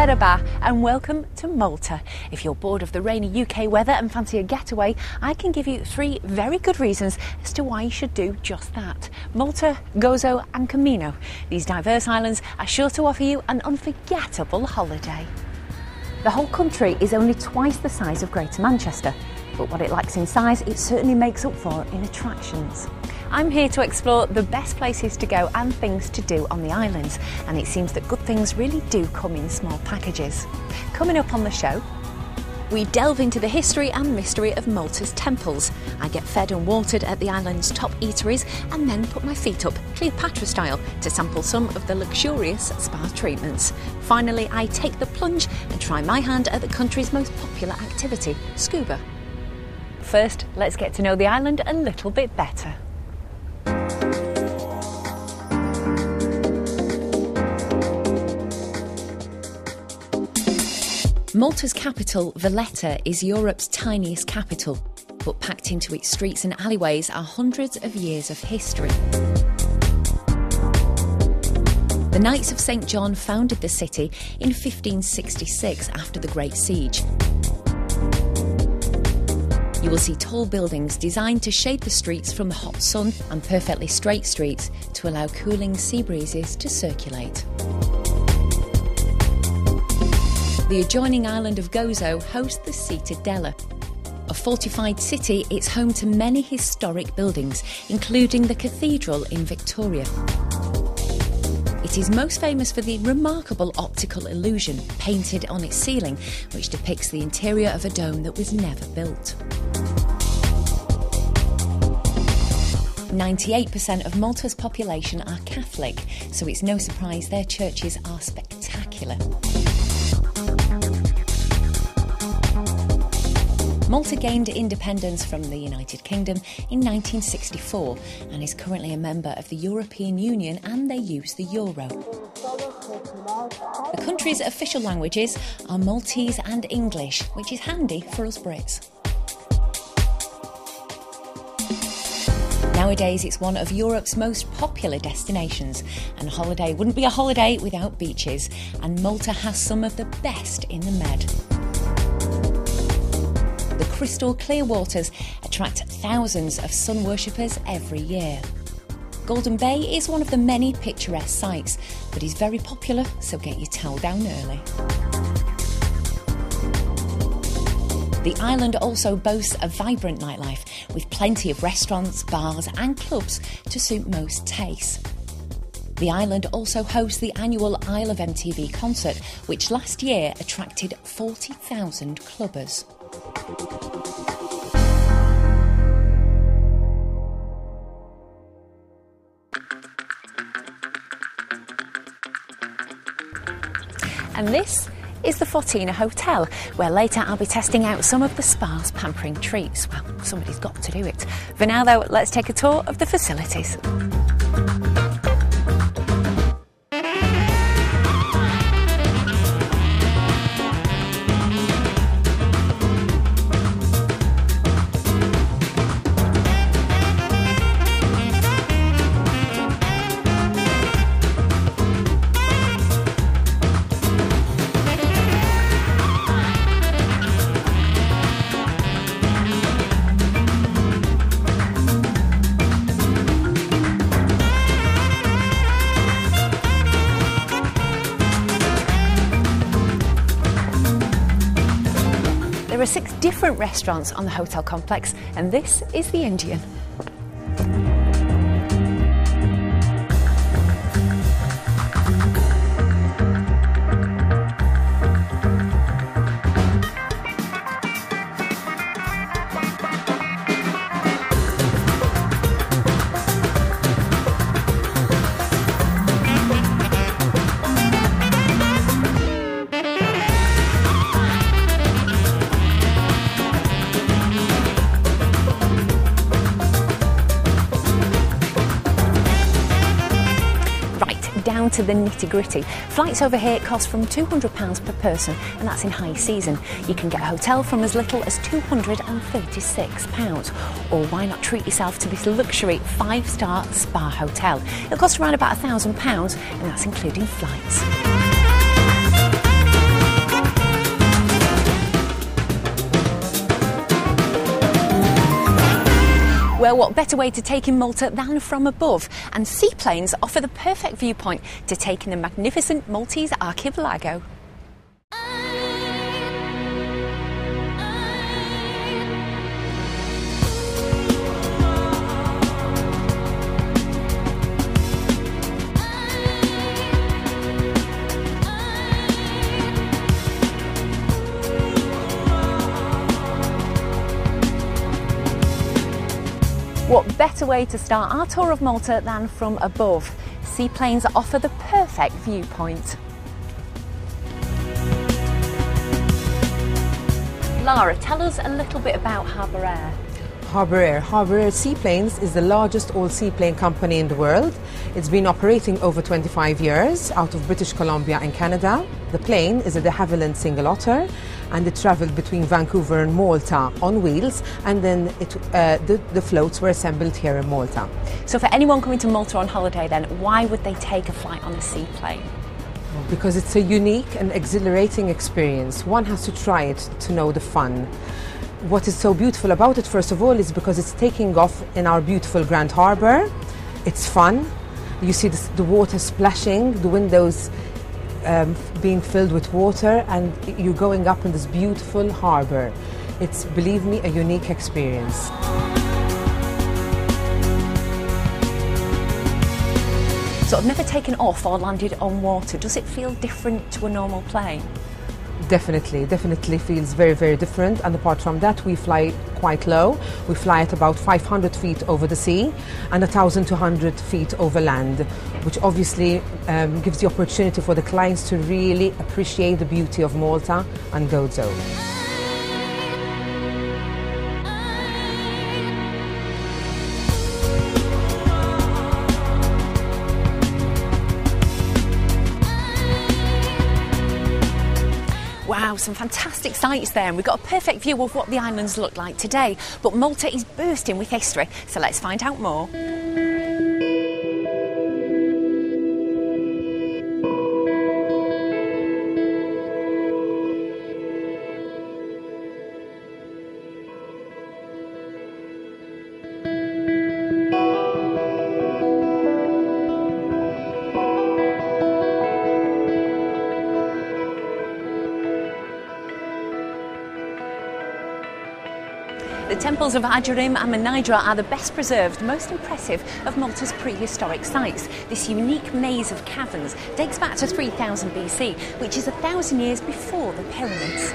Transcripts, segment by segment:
Merhaba and welcome to Malta. If you're bored of the rainy UK weather and fancy a getaway, I can give you 3 very good reasons as to why you should do just that. Malta, Gozo and Camino. These diverse islands are sure to offer you an unforgettable holiday. The whole country is only twice the size of Greater Manchester, but what it lacks in size, it certainly makes up for in attractions. I'm here to explore the best places to go and things to do on the islands, and it seems that good things really do come in small packages. Coming up on the show, we delve into the history and mystery of Malta's temples. I get fed and watered at the island's top eateries and then put my feet up, Cleopatra style, to sample some of the luxurious spa treatments. Finally, I take the plunge and try my hand at the country's most popular activity, scuba. First, let's get to know the island a little bit better. Malta's capital, Valletta, is Europe's tiniest capital, but packed into its streets and alleyways are hundreds of years of history. The Knights of St. John founded the city in 1566 after the Great Siege. You will see tall buildings designed to shade the streets from the hot sun and perfectly straight streets to allow cooling sea breezes to circulate. The adjoining island of Gozo hosts the Cittadella. A fortified city, it's home to many historic buildings, including the cathedral in Victoria. It is most famous for the remarkable optical illusion painted on its ceiling, which depicts the interior of a dome that was never built. 98% of Malta's population are Catholic, so it's no surprise their churches are spectacular. Malta gained independence from the United Kingdom in 1964 and is currently a member of the European Union, and they use the euro. The country's official languages are Maltese and English, which is handy for us Brits. Nowadays, it's one of Europe's most popular destinations, and a holiday wouldn't be a holiday without beaches, and Malta has some of the best in the Med. The crystal clear waters attract thousands of sun worshippers every year. Golden Bay is one of the many picturesque sights, but is very popular, so get your towel down early. The island also boasts a vibrant nightlife, with plenty of restaurants, bars and clubs to suit most tastes. The island also hosts the annual Isle of MTV concert, which last year attracted 40,000 clubbers. And this is the Fortina Hotel, where later I'll be testing out some of the spa's pampering treats. Well, somebody's got to do it. For now though, let's take a tour of the facilities. There are 6 different restaurants on the hotel complex, and this is the Indian. Down to the nitty-gritty. Flights over here cost from £200 per person, and that's in high season. You can get a hotel from as little as £236. Or why not treat yourself to this luxury 5-star spa hotel? It'll cost around about £1,000, and that's including flights. Well, what better way to take in Malta than from above? And seaplanes offer the perfect viewpoint to take in the magnificent Maltese archipelago. What better way to start our tour of Malta than from above? Seaplanes offer the perfect viewpoint. Lara, tell us a little bit about Harbour Air. Harbour Air Seaplanes is the largest all-seaplane company in the world. It's been operating over 25 years out of British Columbia and Canada. The plane is a de Havilland single otter, and it travelled between Vancouver and Malta on wheels, and then the floats were assembled here in Malta. So for anyone coming to Malta on holiday then, why would they take a flight on a seaplane? Because it's a unique and exhilarating experience. One has to try it to know the fun. What is so beautiful about it, first of all, is because it's taking off in our beautiful Grand Harbour. It's fun. You see the water splashing, the windows being filled with water, and you're going up in this beautiful harbour. It's, believe me, a unique experience. So I've never taken off or landed on water. Does it feel different to a normal plane? Definitely feels very, very different. And apart from that, we fly quite low. We fly at about 500 feet over the sea and 1,200 feet over land, which obviously gives the opportunity for the clients to really appreciate the beauty of Malta and Gozo. Wow, some fantastic sights there, and we've got a perfect view of what the islands look like today. But Malta is bursting with history, so let's find out more. The temples of Ajurim and Menidra are the best preserved, most impressive of Malta's prehistoric sites. This unique maze of caverns dates back to 3000 BC, which is 1,000 years before the pyramids.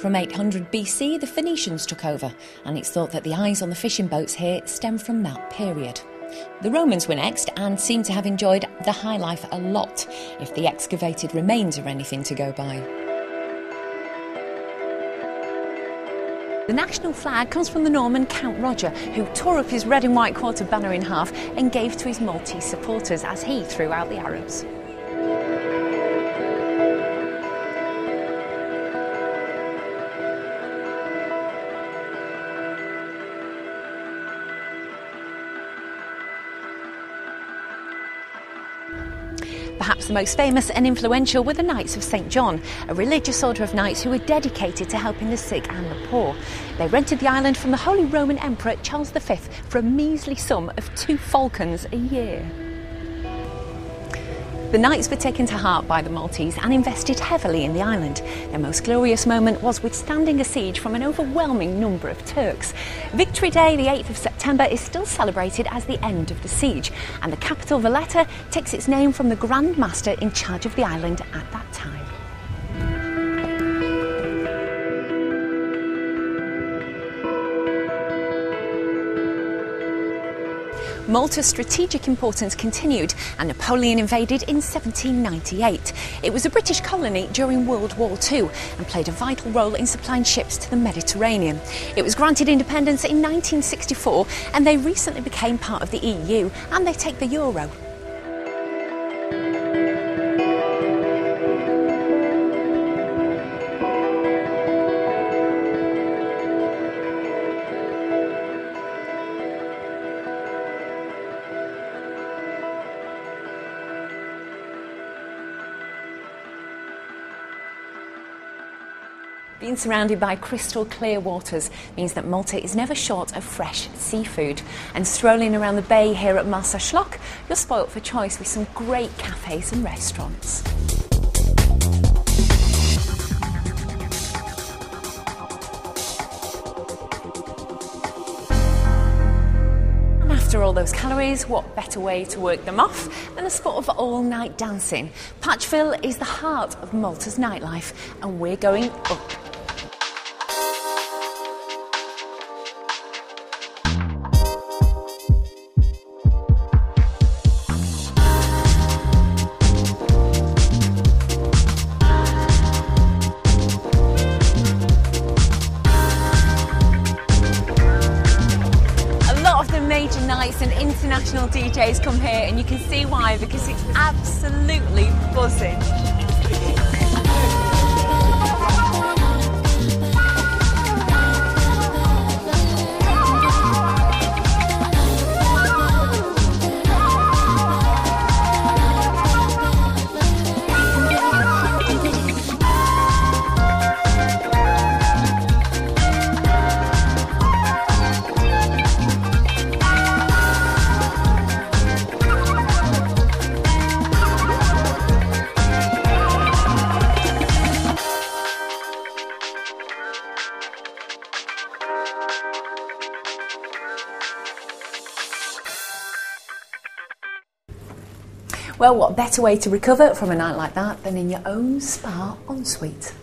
From 800 BC, the Phoenicians took over, and it's thought that the eyes on the fishing boats here stem from that period. The Romans were next and seem to have enjoyed the high life a lot, if the excavated remains are anything to go by. The national flag comes from the Norman Count Roger, who tore up his red and white quarter banner in half and gave to his Maltese supporters as he threw out the Arabs. Perhaps the most famous and influential were the Knights of St. John, a religious order of knights who were dedicated to helping the sick and the poor. They rented the island from the Holy Roman Emperor Charles V for a measly sum of 2 falcons a year. The Knights were taken to heart by the Maltese and invested heavily in the island. Their most glorious moment was withstanding a siege from an overwhelming number of Turks. Victory Day, the 8th of September, is still celebrated as the end of the siege, and the capital Valletta takes its name from the Grand Master in charge of the island at that time. Malta's strategic importance continued, and Napoleon invaded in 1798. It was a British colony during World War II and played a vital role in supplying ships to the Mediterranean. It was granted independence in 1964, and they recently became part of the EU, and they take the euro. Being surrounded by crystal clear waters means that Malta is never short of fresh seafood. And strolling around the bay here at Marsa Schlock, you're spoilt for choice with some great cafes and restaurants. After all those calories, what better way to work them off than a spot of all-night dancing? Patchville is the heart of Malta's nightlife, and we're going up. Major nights and international DJs come here, and you can see why, because it's absolutely buzzing. Well, what better way to recover from a night like that than in your own spa ensuite?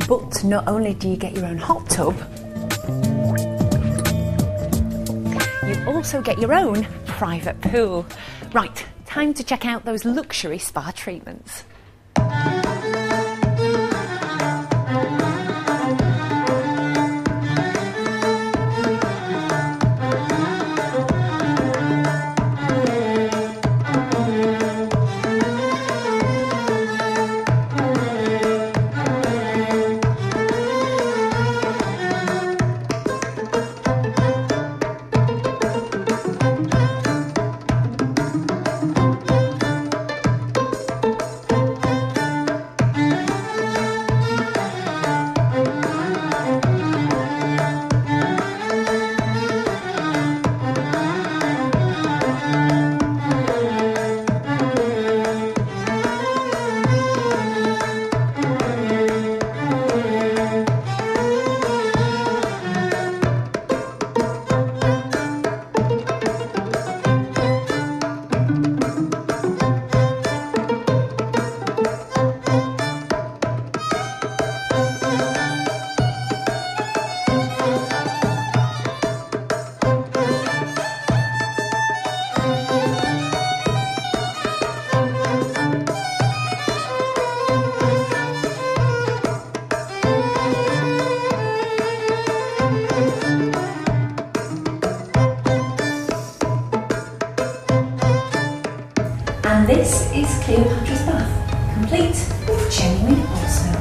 But not only do you get your own hot tub, you also get your own private pool. Right, time to check out those luxury spa treatments. And this is Cleopatra's Bath, complete with genuine horse milk.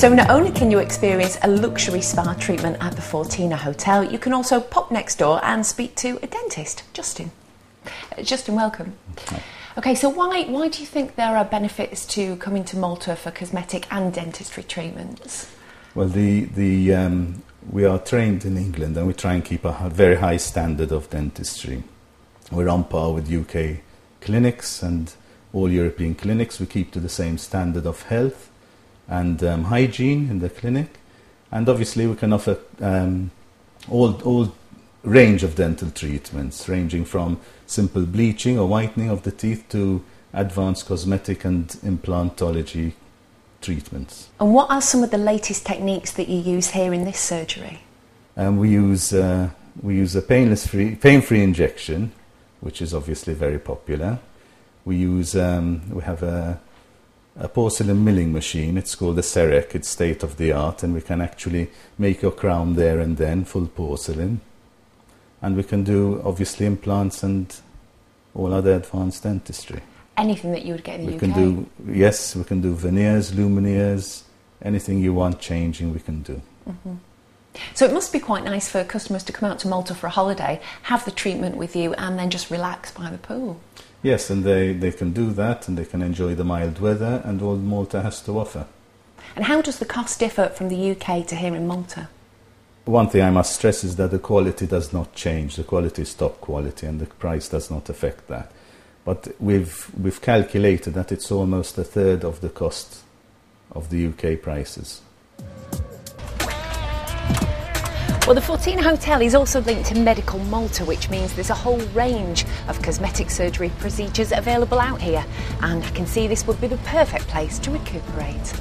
So not only can you experience a luxury spa treatment at the Fortina Hotel, you can also pop next door and speak to a dentist, Justin. Justin, welcome. Okay, so why do you think there are benefits to coming to Malta for cosmetic and dentistry treatments? Well, we are trained in England and we try and keep a very high standard of dentistry. We're on par with UK clinics and all European clinics. We keep to the same standard of health and hygiene in the clinic. And obviously we can offer all range of dental treatments, ranging from simple bleaching or whitening of the teeth to advanced cosmetic and implantology treatments. And what are some of the latest techniques that you use here in this surgery? We use a pain-free injection, which is obviously very popular. We have a porcelain milling machine. It's called a Cerec. It's state of the art, and we can actually make your crown there and then, full porcelain. And we can do obviously implants and all other advanced dentistry. Anything that you would get in the UK? We can do veneers, lumineers, anything you want changing we can do. Mm-hmm. So it must be quite nice for customers to come out to Malta for a holiday, have the treatment with you and then just relax by the pool. Yes, and they can do that and they can enjoy the mild weather and all Malta has to offer. And how does the cost differ from the UK to here in Malta? One thing I must stress is that the quality does not change. The quality is top quality and the price does not affect that. But we've calculated that it's almost a third of the cost of the UK prices. Well, the Fortina Hotel is also linked to Medical Malta, which means there's a whole range of cosmetic surgery procedures available out here, and I can see this would be the perfect place to recuperate.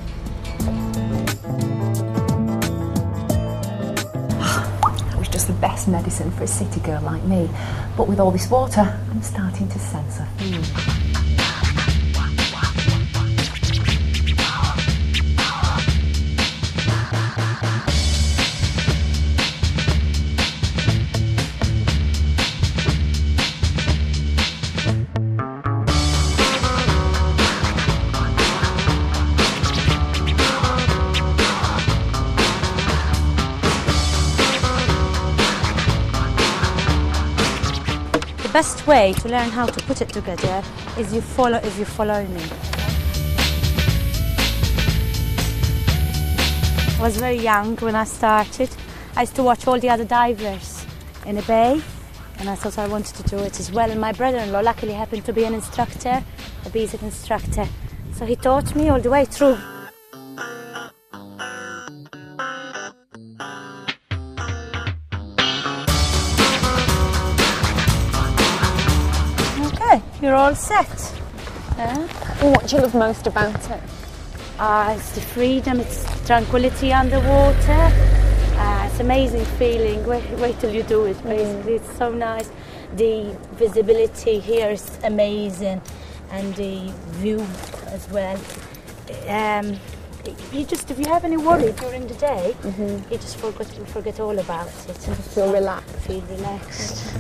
That was just the best medicine for a city girl like me, but with all this water, I'm starting to sense a theme. The best way to learn how to put it together is you follow me. I was very young when I started. I used to watch all the other divers in a bay, and I thought I wanted to do it as well. And my brother-in-law luckily happened to be an instructor, a basic instructor, so he taught me all the way through. You're all set. What do you love most about it? It's the freedom, it's tranquility underwater. It's an amazing feeling. Wait till you do it, basically. It's so nice. The visibility here is amazing, and the view as well. If you have any worry during the day, you just forget all about it. And just feel relaxed. Feel relaxed.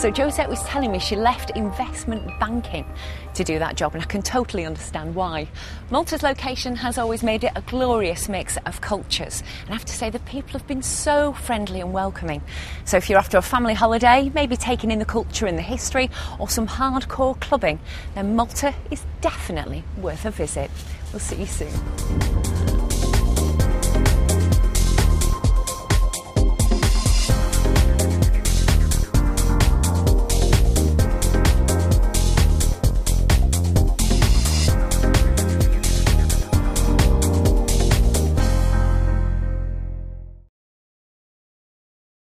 So Josette was telling me she left investment banking to do that job, and I can totally understand why. Malta's location has always made it a glorious mix of cultures, and I have to say the people have been so friendly and welcoming. So if you're after a family holiday, maybe taking in the culture and the history, or some hardcore clubbing, then Malta is definitely worth a visit. We'll see you soon.